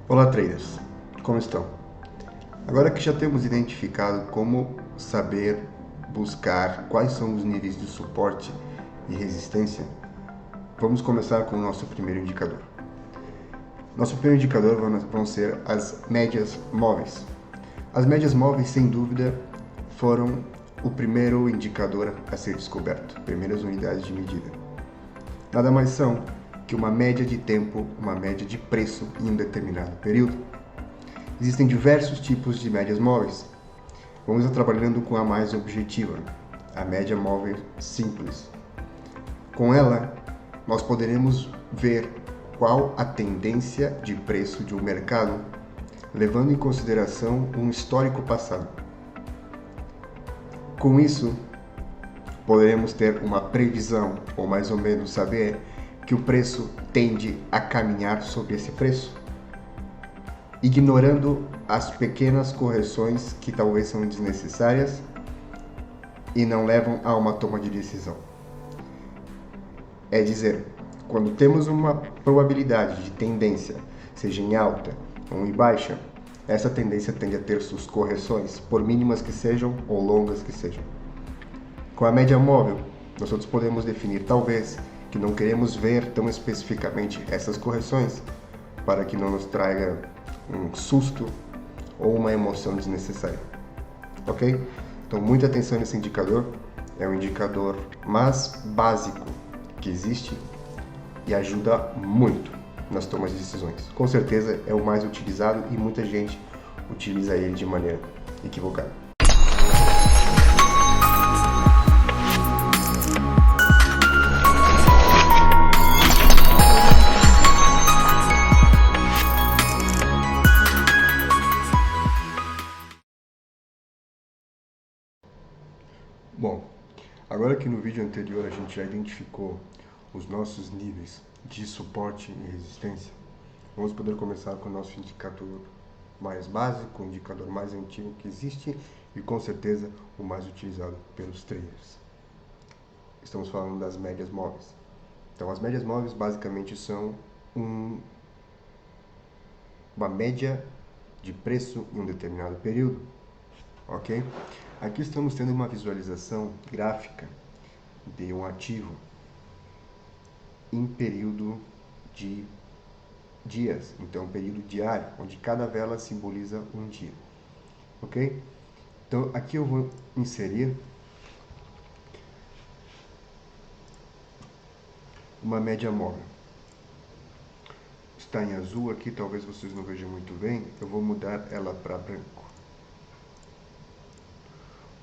Olá, traders! Como estão? Agora que já temos identificado como saber buscar quais são os níveis de suporte e resistência, vamos começar com o nosso primeiro indicador. Nosso primeiro indicador vão ser as médias móveis. As médias móveis, sem dúvida, foram o primeiro indicador a ser descoberto, primeiras unidades de medida. Nada mais são que uma média de tempo, uma média de preço em um determinado período. Existem diversos tipos de médias móveis. Vamos estar trabalhando com a mais objetiva, a média móvel simples. Com ela, nós poderemos ver qual a tendência de preço de um mercado, levando em consideração um histórico passado. Com isso, poderemos ter uma previsão, ou mais ou menos saber que o preço tende a caminhar sobre esse preço, ignorando as pequenas correções que talvez são desnecessárias e não levam a uma toma de decisão. É dizer, quando temos uma probabilidade de tendência, seja em alta ou em baixa, essa tendência tende a ter suas correções, por mínimas que sejam ou longas que sejam. Com a média móvel, nós outros podemos definir, talvez, que não queremos ver tão especificamente essas correções, para que não nos traga um susto ou uma emoção desnecessária. Ok? Então, muita atenção nesse indicador. É o indicador mais básico que existe e ajuda muito nas tomas de decisões. Com certeza é o mais utilizado e muita gente utiliza ele de maneira equivocada. Bom, agora que no vídeo anterior a gente já identificou os nossos níveis de suporte e resistência, vamos poder começar com o nosso indicador mais básico, o indicador mais antigo que existe e com certeza o mais utilizado pelos traders. Estamos falando das médias móveis. Então, as médias móveis basicamente são uma média de preço em um determinado período, ok? Aqui estamos tendo uma visualização gráfica de um ativo em período de dias, então período diário, onde cada vela simboliza um dia, ok? Então aqui eu vou inserir uma média móvel. Está em azul aqui, talvez vocês não vejam muito bem, eu vou mudar ela para branco.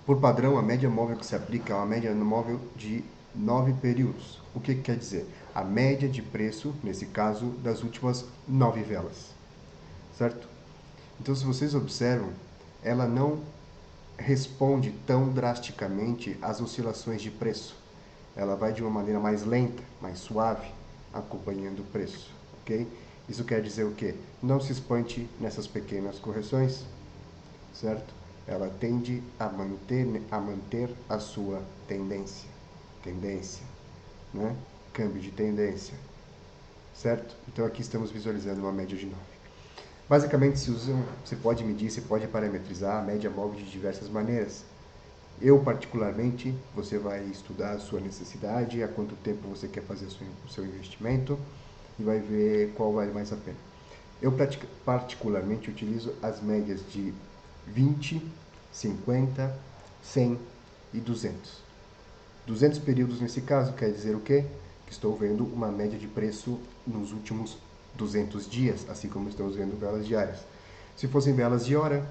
Por padrão, a média móvel que se aplica é uma média móvel de 9 períodos. O que quer dizer? A média de preço, nesse caso, das últimas 9 velas, certo? Então, se vocês observam, ela não responde tão drasticamente às oscilações de preço. Ela vai de uma maneira mais lenta, mais suave, acompanhando o preço, ok? Isso quer dizer o quê? Não se espante nessas pequenas correções, certo? Ela tende a manter a sua tendência, né? Câmbio de tendência, certo? Então aqui estamos visualizando uma média de 9. Basicamente você pode medir, você pode parametrizar a média móvel de diversas maneiras. Eu particularmente, você vai estudar a sua necessidade, há quanto tempo você quer fazer o seu investimento e vai ver qual vale mais a pena. Eu particularmente utilizo as médias de 20, 50, 100 e 200. 200 períodos nesse caso quer dizer o quê? Que estou vendo uma média de preço nos últimos 200 dias, assim como estamos vendo velas diárias. Se fossem velas de hora,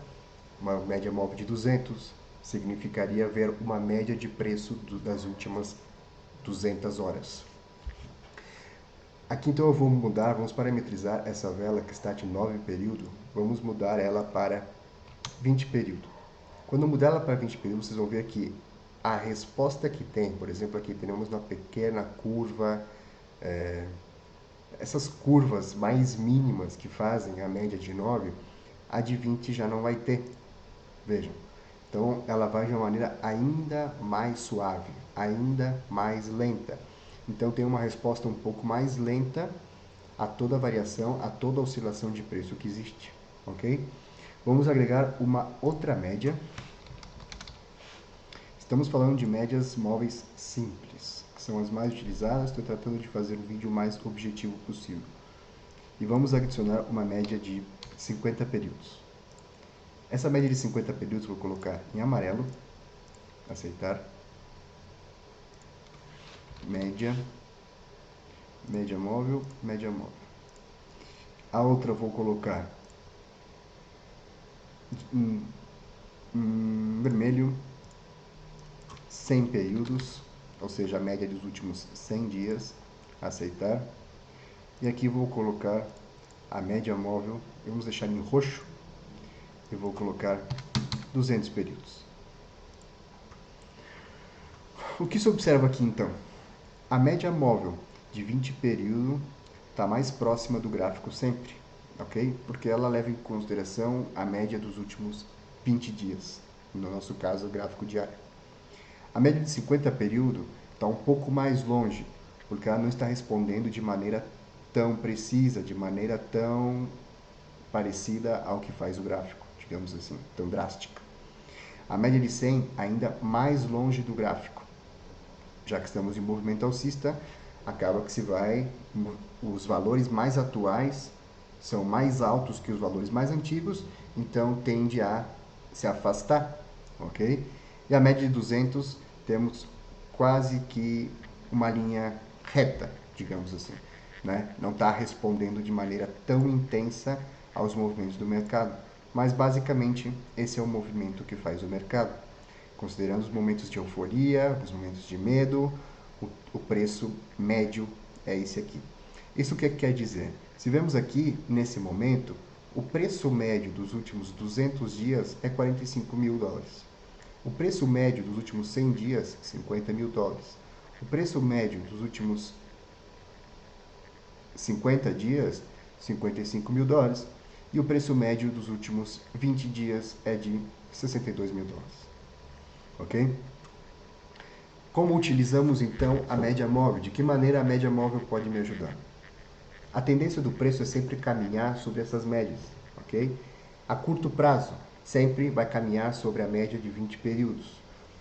uma média móvel de 200 significaria ver uma média de preço das últimas 200 horas. Aqui então eu vou mudar, vamos parametrizar essa vela que está de 9 período, vamos mudar ela para 20 período. Quando eu mudar ela para 20 períodos, vocês vão ver que a resposta que tem, por exemplo, aqui temos uma pequena curva, essas curvas mais mínimas que fazem a média de 9, a de 20 já não vai ter. Vejam. Então, ela vai de uma maneira ainda mais suave, ainda mais lenta. Então, tem uma resposta um pouco mais lenta a toda variação, a toda oscilação de preço que existe, ok? Vamos agregar uma outra média. Estamos falando de médias móveis simples, que são as mais utilizadas. Estou tratando de fazer um vídeo mais objetivo possível. E vamos adicionar uma média de 50 períodos. Essa média de 50 períodos vou colocar em amarelo. Aceitar. Média. Média móvel, média móvel. A outra vou colocar em vermelho, 100 períodos, ou seja, a média dos últimos 100 dias. Aceitar. E aqui vou colocar a média móvel, vamos deixar em roxo, e vou colocar 200 períodos. O que se observa aqui então? A média móvel de 20 períodos está mais próxima do gráfico sempre, ok? Porque ela leva em consideração a média dos últimos 20 dias, no nosso caso o gráfico diário. A média de 50 períodos está um pouco mais longe, porque ela não está respondendo de maneira tão precisa, de maneira tão parecida ao que faz o gráfico, digamos assim, tão drástica. A média de 100 ainda mais longe do gráfico. Já que estamos em movimento alcista, acaba que os valores mais atuais são mais altos que os valores mais antigos, então tende a se afastar, ok? E a média de 200 temos quase que uma linha reta, digamos assim, né? Não está respondendo de maneira tão intensa aos movimentos do mercado, mas basicamente esse é o movimento que faz o mercado. Considerando os momentos de euforia, os momentos de medo, o preço médio é esse aqui. Isso o que quer dizer? Se vemos aqui, nesse momento, o preço médio dos últimos 200 dias é 45 mil dólares. O preço médio dos últimos 100 dias, 50 mil dólares. O preço médio dos últimos 50 dias, 55 mil dólares. E o preço médio dos últimos 20 dias é de 62 mil dólares. Ok? Como utilizamos então a média móvel? De que maneira a média móvel pode me ajudar? A tendência do preço é sempre caminhar sobre essas médias, ok? A curto prazo, sempre vai caminhar sobre a média de 20 períodos.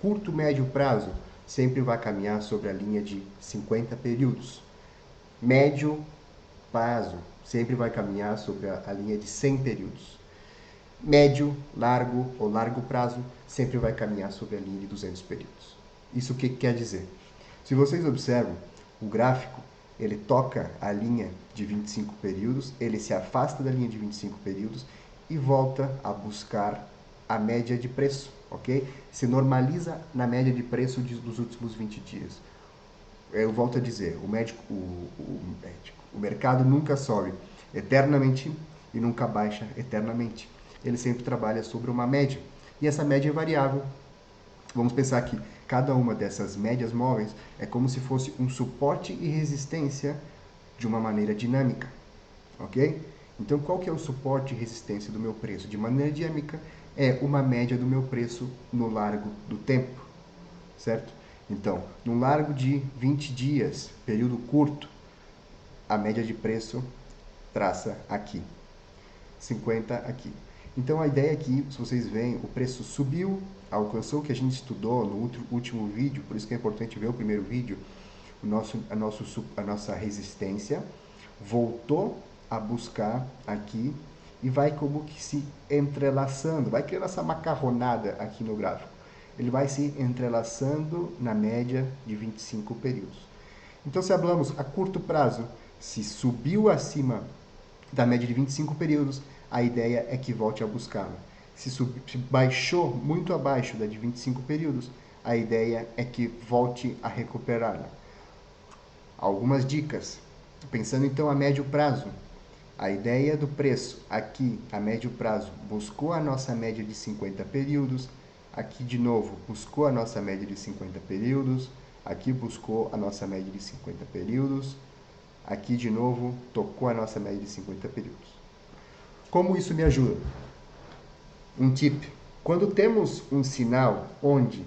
Curto, médio prazo, sempre vai caminhar sobre a linha de 50 períodos. Médio prazo, sempre vai caminhar sobre a linha de 100 períodos. Médio, largo ou largo prazo, sempre vai caminhar sobre a linha de 200 períodos. Isso o que quer dizer? Se vocês observam, o gráfico, ele toca a linha de 25 períodos, ele se afasta da linha de 25 períodos e volta a buscar a média de preço, ok? Se normaliza na média de preço dos últimos 20 dias. Eu volto a dizer, o mercado nunca sobe eternamente e nunca baixa eternamente. Ele sempre trabalha sobre uma média. E essa média é variável. Vamos pensar que cada uma dessas médias móveis é como se fosse um suporte e resistência de uma maneira dinâmica, ok? Então, qual que é o suporte e resistência do meu preço? De maneira dinâmica, é uma média do meu preço no largo do tempo, certo? Então, no largo de 20 dias, período curto, a média de preço traça aqui, 50 aqui. Então, a ideia aqui, se vocês veem, o preço subiu, alcançou o que a gente estudou no último vídeo, por isso que é importante ver o primeiro vídeo, a nossa resistência, voltou a buscar aqui e vai como que se entrelaçando, vai criando essa macarronada aqui no gráfico. Ele vai se entrelaçando na média de 25 períodos. Então, se falamos a curto prazo, se subiu acima da média de 25 períodos, a ideia é que volte a buscá-la. Se baixou muito abaixo da de 25 períodos, a ideia é que volte a recuperá-la. Algumas dicas. Pensando então a médio prazo, a ideia do preço aqui, a médio prazo, buscou a nossa média de 50 períodos, aqui de novo buscou a nossa média de 50 períodos, aqui buscou a nossa média de 50 períodos, aqui de novo tocou a nossa média de 50 períodos. Como isso me ajuda? Um tip. Quando temos um sinal onde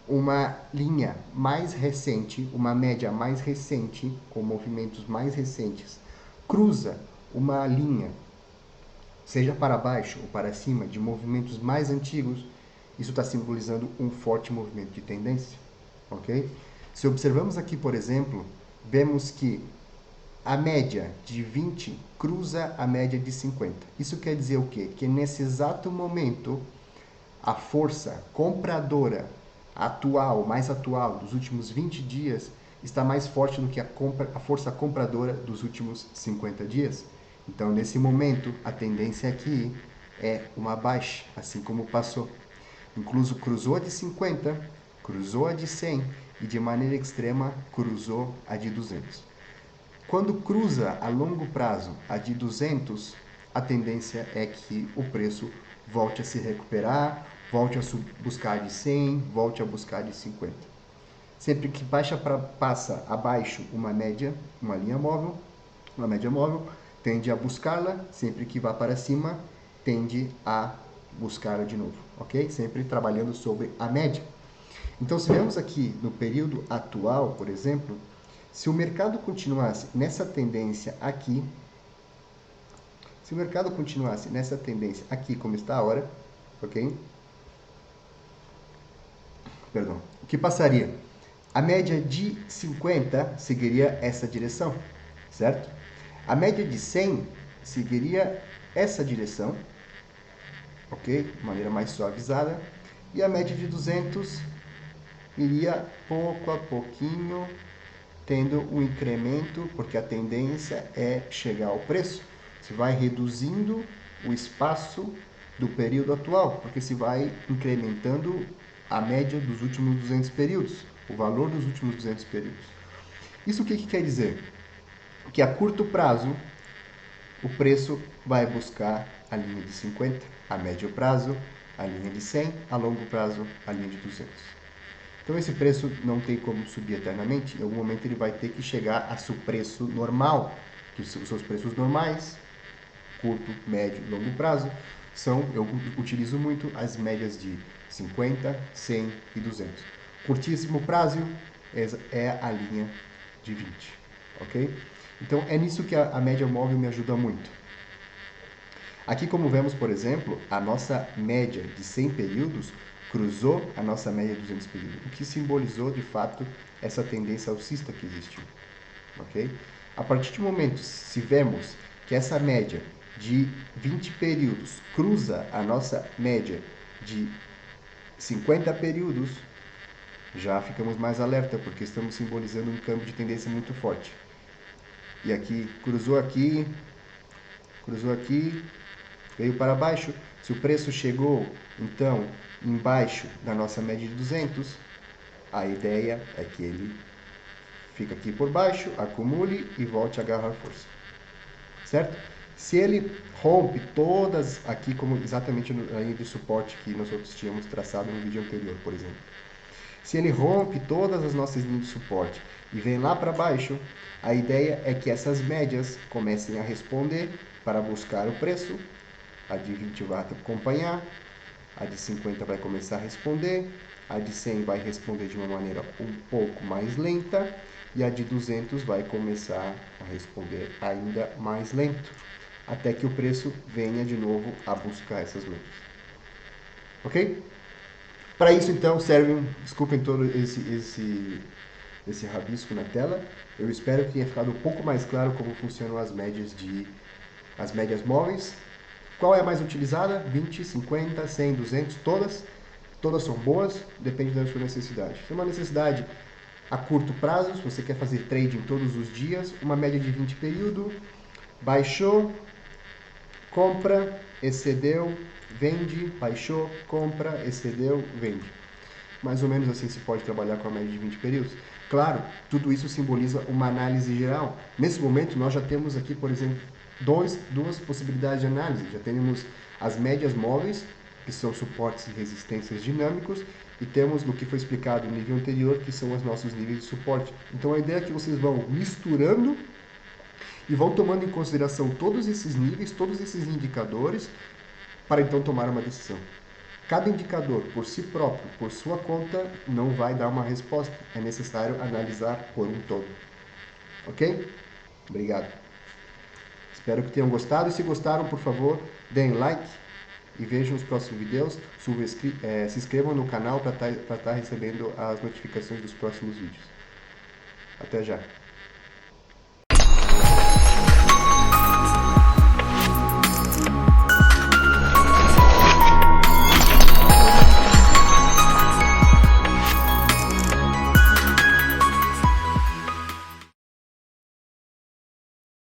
uma linha mais recente, uma média mais recente, com movimentos mais recentes, cruza uma linha, seja para baixo ou para cima, de movimentos mais antigos, isso está simbolizando um forte movimento de tendência, ok? Se observamos aqui, por exemplo, vemos que a média de 20 cruza a média de 50. Isso quer dizer o quê? Que nesse exato momento, a força compradora atual, mais atual, dos últimos 20 dias, está mais forte do que a força compradora dos últimos 50 dias. Então, nesse momento, a tendência aqui é uma baixa, assim como passou. Incluso cruzou a de 50, cruzou a de 100 e, de maneira extrema, cruzou a de 200. Quando cruza a longo prazo a de 200, a tendência é que o preço volte a se recuperar, volte a buscar de 100, volte a buscar de 50. Sempre que passa abaixo uma média, uma linha móvel, uma média móvel, tende a buscá-la, sempre que vá para cima, tende a buscá-la de novo, ok? Sempre trabalhando sobre a média. Então, se vemos aqui no período atual, por exemplo, se o mercado continuasse nessa tendência aqui, como está a hora, ok? Perdão. O que passaria? A média de 50 seguiria essa direção, certo? A média de 100 seguiria essa direção, ok? De maneira mais suavizada. E a média de 200 iria pouco a pouquinho tendo um incremento, porque a tendência é chegar ao preço. Você vai reduzindo o espaço do período atual, porque se vai incrementando a média dos últimos 200 períodos, o valor dos últimos 200 períodos. Isso o que quer dizer? Que a curto prazo, o preço vai buscar a linha de 50, a médio prazo, a linha de 100, a longo prazo, a linha de 200. Então esse preço não tem como subir eternamente, em algum momento ele vai ter que chegar a seu preço normal, que os seus preços normais, curto, médio e longo prazo, eu utilizo muito as médias de 50, 100 e 200. Curtíssimo prazo é a linha de 20, ok? Então é nisso que a média móvel me ajuda muito. Aqui, como vemos, por exemplo, a nossa média de 100 períodos cruzou a nossa média de 200 períodos, o que simbolizou, de fato, essa tendência alcista que existiu. Okay? A partir do momento, se vemos que essa média de 20 períodos cruza a nossa média de 50 períodos, já ficamos mais alerta, porque estamos simbolizando um câmbio de tendência muito forte. E aqui, cruzou aqui, veio para baixo. Se o preço chegou, então, embaixo da nossa média de 200, a ideia é que ele fica aqui por baixo, acumule e volte a agarrar força. Certo? Se ele rompe todas, aqui como exatamente na linha de suporte que nós outros tínhamos traçado no vídeo anterior, por exemplo. Se ele rompe todas as nossas linhas de suporte e vem lá para baixo, a ideia é que essas médias comecem a responder para buscar o preço. A de 20 vai acompanhar, a de 50 vai começar a responder, a de 100 vai responder de uma maneira um pouco mais lenta e a de 200 vai começar a responder ainda mais lento, até que o preço venha de novo a buscar essas médias. Ok? Para isso, então, desculpem todo esse rabisco na tela. Eu espero que tenha ficado um pouco mais claro como funcionam as médias móveis. Qual é a mais utilizada? 20, 50, 100, 200, todas. Todas são boas, depende da sua necessidade. Se é uma necessidade a curto prazo, se você quer fazer trading todos os dias, uma média de 20 período, baixou, compra, excedeu, vende, baixou, compra, excedeu, vende. Mais ou menos assim se pode trabalhar com a média de 20 períodos. Claro, tudo isso simboliza uma análise geral. Nesse momento, nós já temos aqui, por exemplo, duas possibilidades de análise. Já temos as médias móveis, que são suportes e resistências dinâmicos, e temos, no que foi explicado no nível anterior, que são os nossos níveis de suporte. Então, a ideia é que vocês vão misturando e vão tomando em consideração todos esses níveis, todos esses indicadores, para então tomar uma decisão. Cada indicador, por si próprio, por sua conta, não vai dar uma resposta. É necessário analisar por um todo. Ok? Obrigado. Espero que tenham gostado, e se gostaram, por favor, deem like e vejam os próximos vídeos. Se inscrevam no canal para estar recebendo as notificações dos próximos vídeos. Até já!